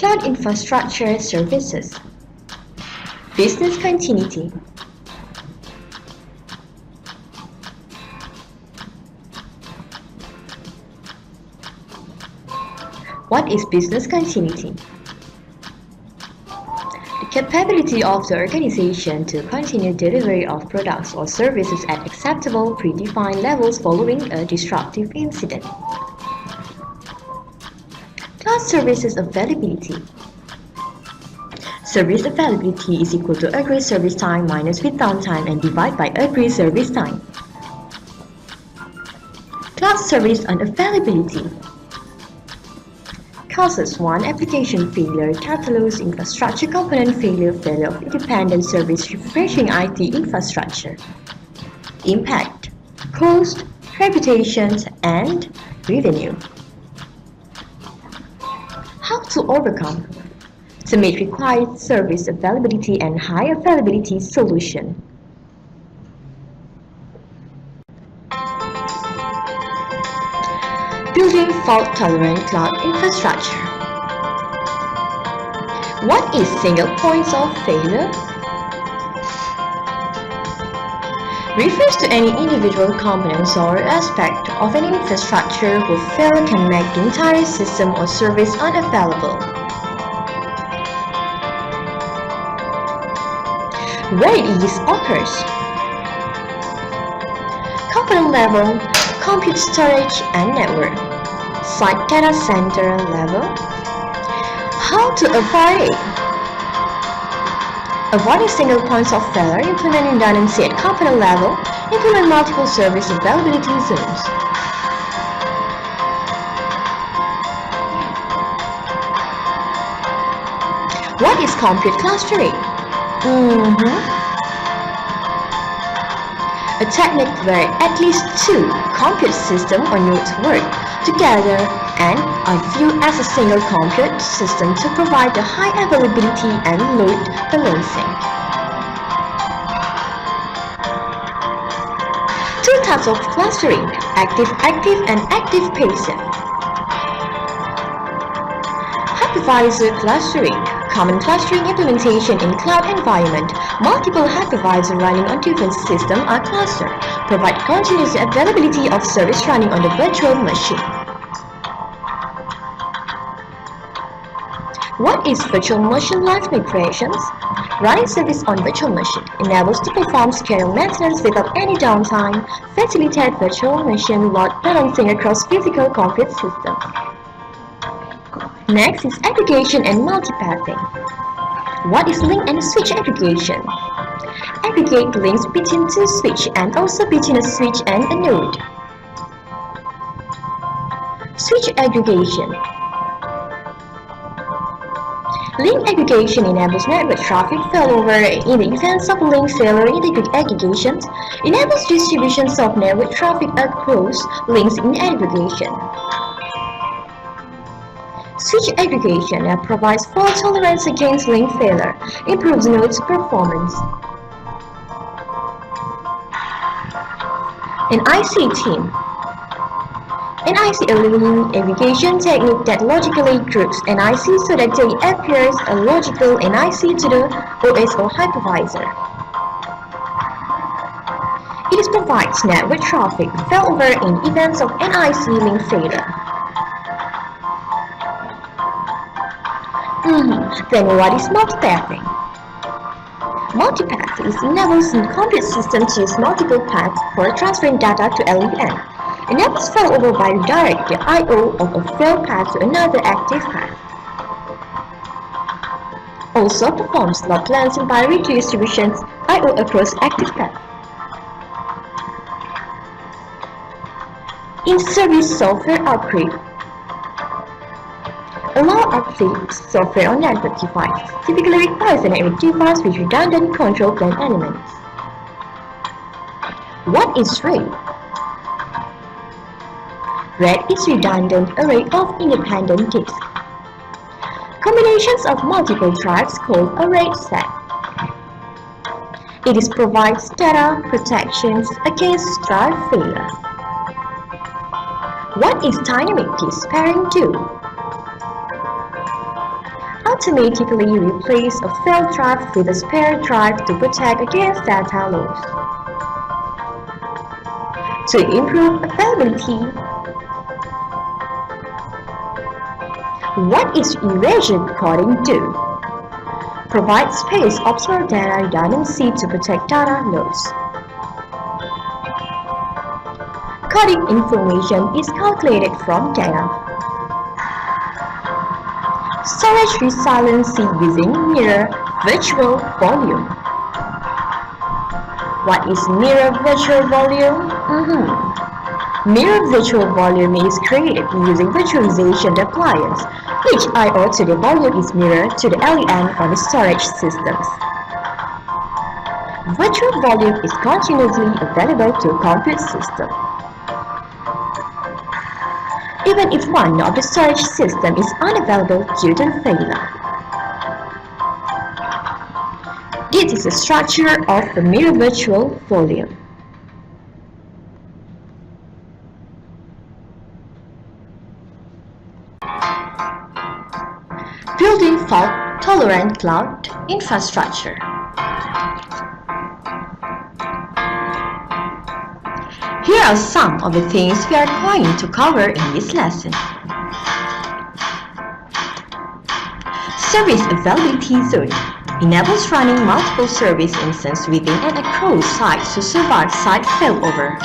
Cloud infrastructure services. Business continuity. What is business continuity? The capability of the organization to continue delivery of products or services at acceptable predefined levels following a disruptive incident. Cloud services availability. Service availability is equal to agreed service time minus with downtime and divided by agreed service time. Cloud service unavailability. Causes 1. Application failure, catalogs, infrastructure component failure, failure of independent service refreshing IT infrastructure. Impact, cost, reputation, and revenue. How to overcome? To meet required service availability and high availability solution. Building fault-tolerant cloud infrastructure. What is single points of failure? Refers to any individual components or aspect of an infrastructure whose failure can make the entire system or service unavailable. Where it occurs. Component level, compute storage and network. Site data center level. How to avoid it? Avoiding single points of failure, implement redundancy at component level, implement multiple service availability zones. What is compute clustering? A technique where at least two compute systems or nodes work together and are viewed as a single compute system to provide the high availability and load balancing. Two types of clustering, active-active and active-passive. Hypervisor clustering, common clustering implementation in cloud environment. Multiple hypervisors running on different systems are clustered, provide continuous availability of service running on the virtual machine. What is virtual machine live migrations? Running service on virtual machine enables to perform scheduled maintenance without any downtime, facilitate virtual machine load balancing across physical compute systems. Next is aggregation and multipathing. What is link and switch aggregation? Aggregate links between two switches and also between a switch and a node. Switch aggregation. Link aggregation enables network traffic failover in the event of link failure in the aggregation, enables distributions of network traffic across links in aggregation. Switch aggregation provides fault tolerance against link failure, improves nodes performance. An IC team. An IC is a link aggregation technique that logically groups an IC so that they appear a logical NIC to the OS or hypervisor. It provides network traffic failover in events of NIC link failure. Then what is multipathing? Multipathing enables the compute system to use multiple paths for transferring data to LUN. Enables failover by redirect the I/O of a failed path to another active path. Also performs load balancing by redistributions I/O across active paths. In-service software upgrade. Allow update software on network device. Typically requires a network device with redundant control plane elements. What is RAID? RAID is redundant array of independent disks. Combinations of multiple drives called a RAID set. It provides data protections against drive failure. What is dynamic disk pairing do? automatically replace a failed drive with a spare drive to protect against data loss. To improve availability, what is erasure coding do? Provide space observed data redundancy to protect data loss. Coding information is calculated from data. Storage resiliency using mirror virtual volume. What is mirror virtual volume? Mirror virtual volume is created using virtualization appliance, which I/O to the volume is mirrored to the LEN on the storage systems. Virtual volume is continuously available to a compute system. Even if one of the storage system is unavailable due to failure. This is the structure of the mirror virtual volume. Building fault-tolerant cloud infrastructure. Here are some of the things we are going to cover in this lesson. Service availability zone enables running multiple service instances within and across sites to survive site failover.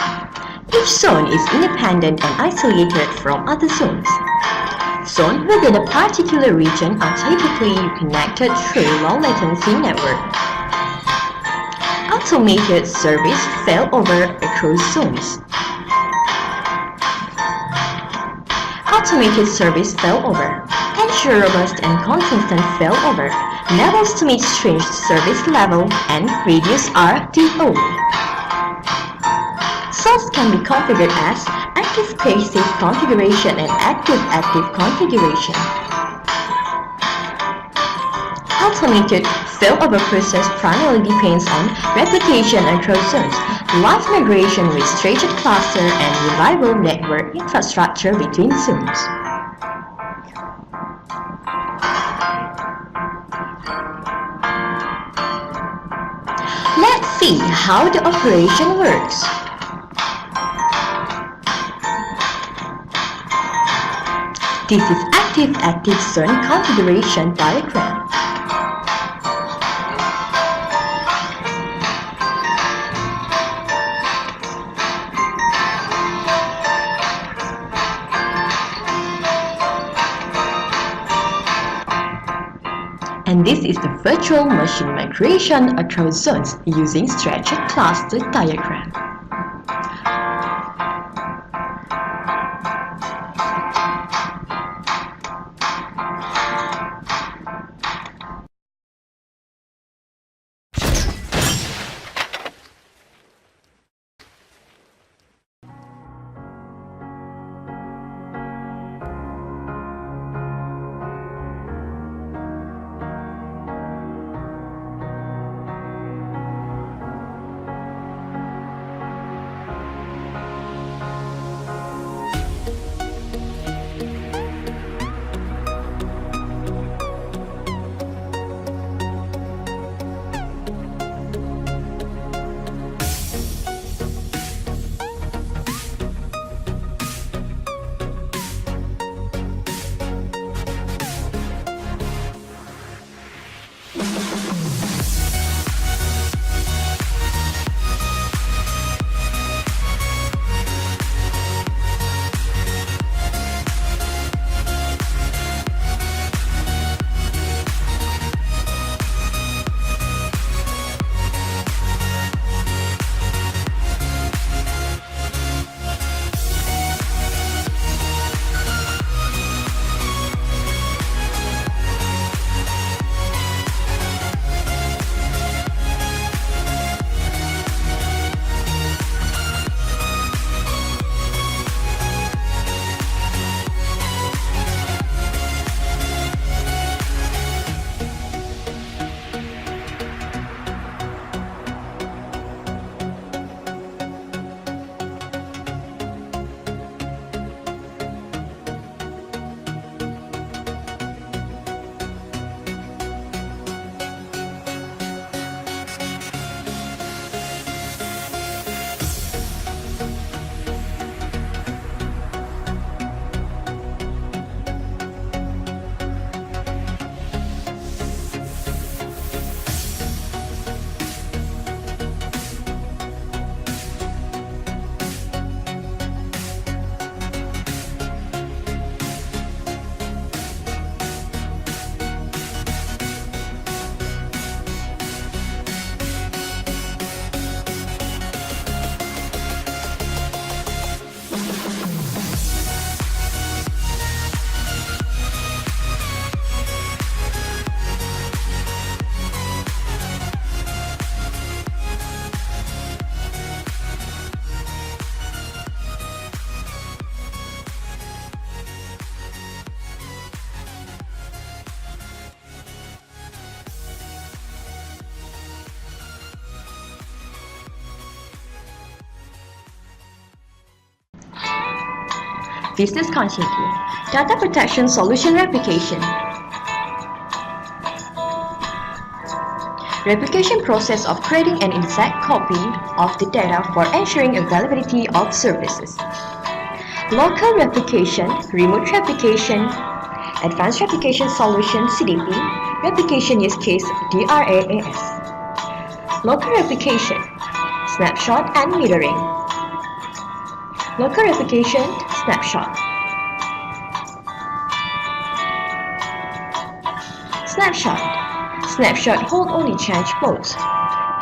Each zone is independent and isolated from other zones. Zones within a particular region are typically connected through low latency network. Automated service failover across zones. Automated service failover ensure robust and consistent failover levels to meet stringent service level and reduce RDO. Source can be configured as active-passive configuration and active-active configuration. Automated failover process primarily depends on replication across zones, live migration with staged cluster, and reliable network infrastructure between zones. Let's see how the operation works. This is active-active zone configuration diagram. And this is the virtual machine migration across zones using stretched cluster diagram. Business continuity. Data protection solution replication. Replication process of creating an exact copy of the data for ensuring availability of services. Local replication, remote replication, advanced replication solution CDP, replication use case DRAAS. Local replication, snapshot and mirroring. Local replication, snapshot. Snapshot. Snapshot hold only change modes.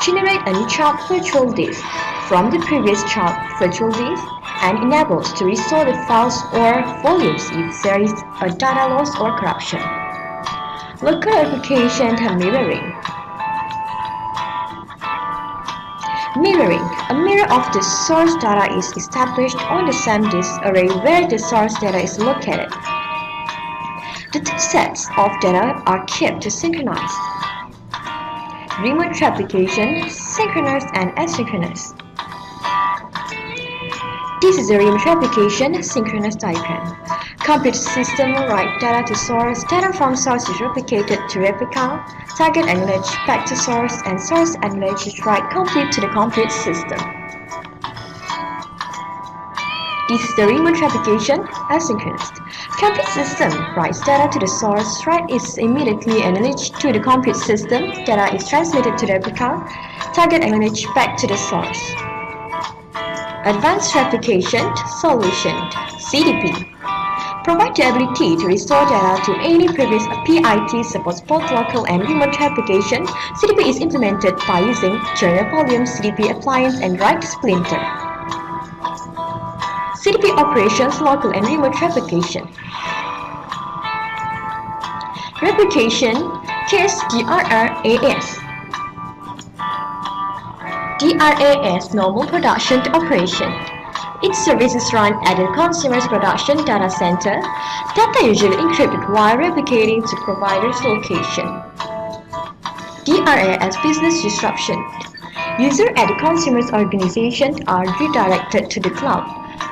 Generate a new chart virtual disk from the previous chart virtual disk and enables to restore the files or volumes if there is a data loss or corruption. Local replication and mirroring. Mirroring. A mirror of the source data is established on the same disk array where the source data is located. The two sets of data are kept synchronized. Remote replication, synchronous and asynchronous. This is a remote replication synchronous diagram. Complete system write data to source, data from source is replicated to replica, target acknowledge back to source, and source acknowledge write complete to the complete system. This is the remote replication asynchronous. Complete system writes data to the source, write is immediately acknowledged to the complete system, data is transmitted to the replica, target acknowledge back to the source. Advanced replication solution CDP provide the ability to restore data to any previous PIT, supports both local and remote replication. CDP is implemented by using journal volume CDP appliance and write splinter. CDP operations, local and remote replication. Replication case DRAAS. DRAAS normal production operation. Its services run at the consumer's production data center. Data usually encrypted while replicating to provider's location. DRAAS business disruption. Users at the consumer's organization are redirected to the cloud.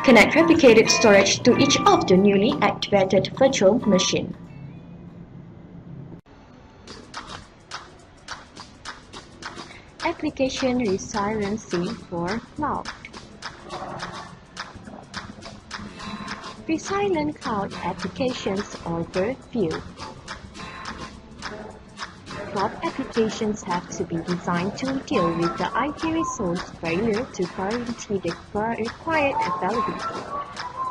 Connect replicated storage to each of the newly activated virtual machine. Application resiliency for cloud. Resilient cloud applications overview. Cloud applications have to be designed to deal with the IT resource failure to guarantee the required availability.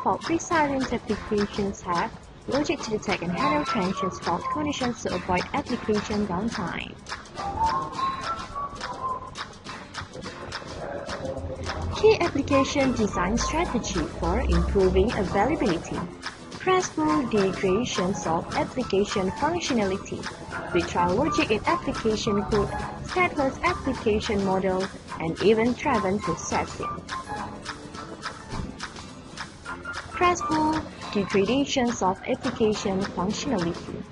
Fault-resilient applications have logic to detect and handle transient fault conditions to avoid application downtime. Key application design strategy for improving availability. Graceful degradations of application functionality. Retry logic in application code, stateless application model, and event-driven processing. Graceful degradations of application functionality.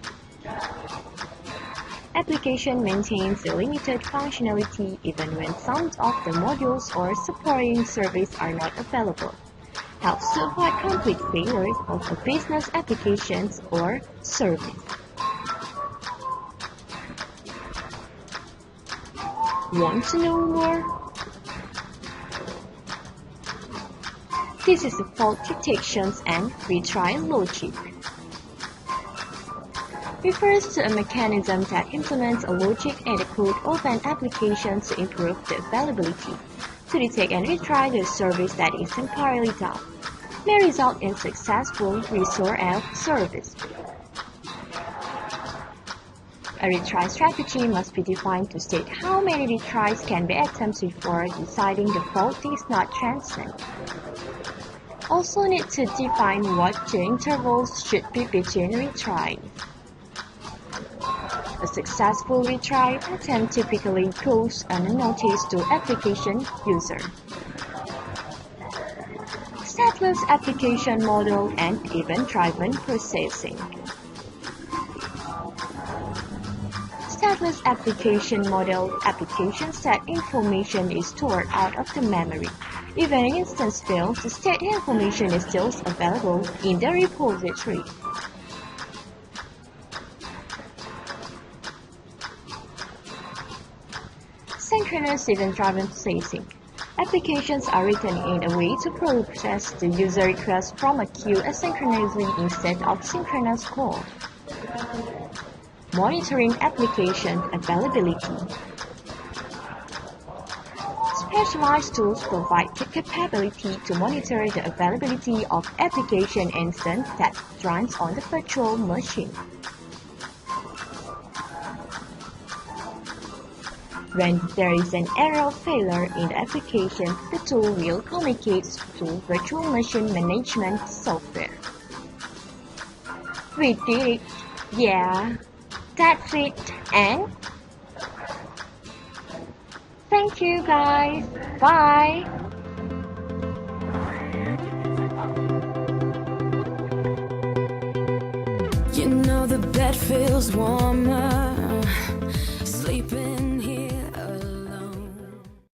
Application maintains a limited functionality even when some of the modules or supporting service are not available. Helps to avoid complete failures of a business applications or service. Want to know more? This is the fault detections and retry logic. Refers to a mechanism that implements a logic in the code of an application to improve the availability, to detect and retry the service that is temporarily down, may result in successful restore of service. A retry strategy must be defined to state how many retries can be attempted before deciding the fault is not transient. Also need to define what the intervals should be between retries. A successful retry attempt typically goes unnoticed to application user. Stateless application model and event-driven processing. Stateless application model, application set information is stored out of the memory. If an instance fails, the state information is still available in the repository. Synchronous event-driven processing. Applications are written in a way to process the user request from a queue asynchronously instead of synchronous call. Monitoring application availability. Specialized tools provide the capability to monitor the availability of application instance that runs on the virtual machine. When there is an error failure in the application, the tool will communicate to virtual machine management software. We did it. Yeah, that's it. And thank you guys. Bye. You know the bed feels warmer